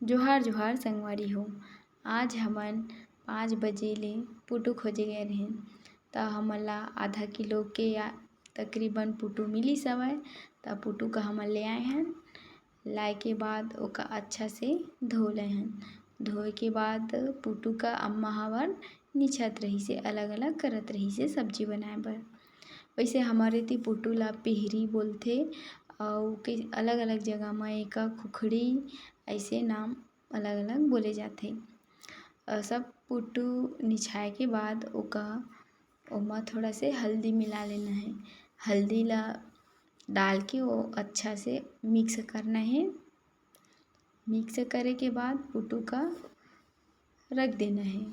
जोहार जोहार संगवारी हो। आज हमन 5 बजे ले पुटु खोजे गए रहें त हमन ला आधा किलो के तकरीबन पुटु मिलिस हवय। त पुटु का हमन ले आए हन। लाए के बाद ओका अच्छा से धो ले हन। धोए के बाद पुटु का अम्मा हवन निछत रही से अलग अलग करत रही से सब्जी बनाए बर। वैसे हमारे ती पुटु ला पिहरी बोलथे अउ के अलग अलग जगह म एका खुखड़ी ऐसे नाम अलग अलग बोले जाथे। सब पुटु निछाए के बाद ओमा थोड़ा से हल्दी मिला लेना है। हल्दी ला डाल के वो अच्छा से मिक्स करना है। मिक्स करे के बाद पुटु का रख देना है।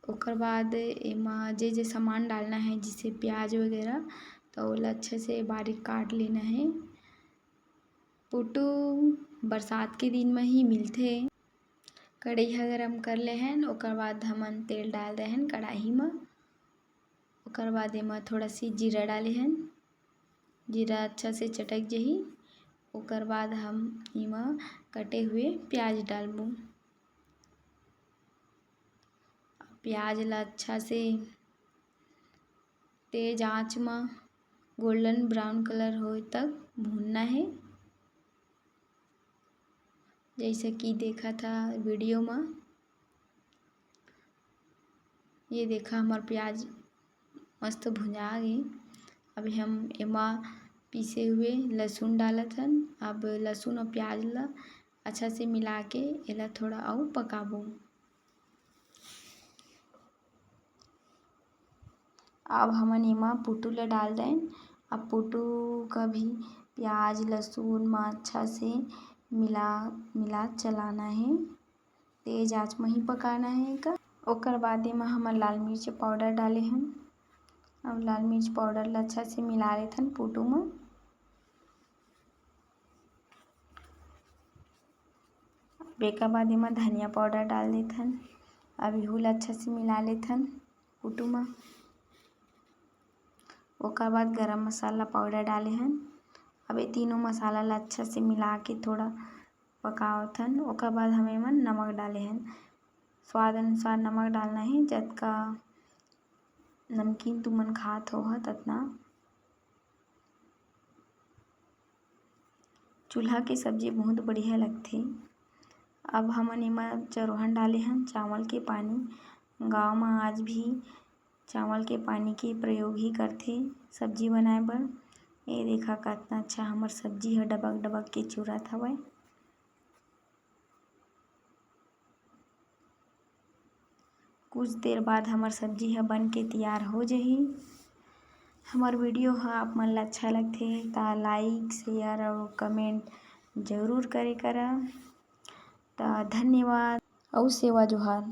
ओकर बाद एमा जे सामान डालना है जैसे प्याज वगैरह तो ओला अच्छा से बारीक काट लेना है। पुटु बरसात के दिन में ही मिलथे। कढ़ाई ह गरम कर ले हन। ओकर बाद हमन तेल डाल दे हन कढ़ाई म। ओकर बाद एमा थोड़ा सी जीरा डाले हन। जीरा अच्छा से चटक जाही। ओकर बाद हम एमा कटे हुए प्याज डालबो। प्याज ला अच्छा से तेज आंच म गोल्डन ब्राउन कलर होए तक भूनना है। जैसे कि देखा था वीडियो में। ये देखा हमार प्याज मस्त भुंजा गए। अभी हम एमा पीसे हुए लहसुन डालत हन। अब लहसुन और प्याज ला अच्छा से मिला के एला थोड़ा और पकाबो। अब हमन एमा पुटु ला डाल देन। अब पुटु का भी प्याज लहसुन म अच्छा से मिला चलाना है। तेज आंच में ही पकाना है एका। ओकर बाद एमा हमन लाल मिर्च पाउडर डाले हन। अब लाल मिर्च पाउडर ला अच्छा से मिला लेथन पुटु म। एकर बाद एमा धनिया पाउडर डाल देथन। अब एहू ला अच्छा से मिला लेथन पुटु म। ओकर बाद गरम मसाला पाउडर डाले हन। अब ये तीनों मसाला ला अच्छा से मिला के थोड़ा पकावथन। ओकर बाद हम एमा नमक डाले हन। स्वाद अनुसार नमक डालना है। जतका नमकीन तुमन खात होहा ततना। चूल्हा के सब्जी बहुत बढ़िया लगथे। अब हमन एमा जरोहन डाले हन चावल के पानी। गाँव में आज भी चावल के पानी के प्रयोग ही करथे सब्जी बनाए बर। ये देखा कतना अच्छा हमर सब्जी ह डबक डबक के चुरत हवय। कुछ देर बाद हमर सब्जी ह बन के तैयार हो जाही। हमर वीडियो ह आप मन ला अच्छा लगथे ता लाइक शेयर और कमेंट जरूर करे करा। ता धन्यवाद और सेवा जोहार।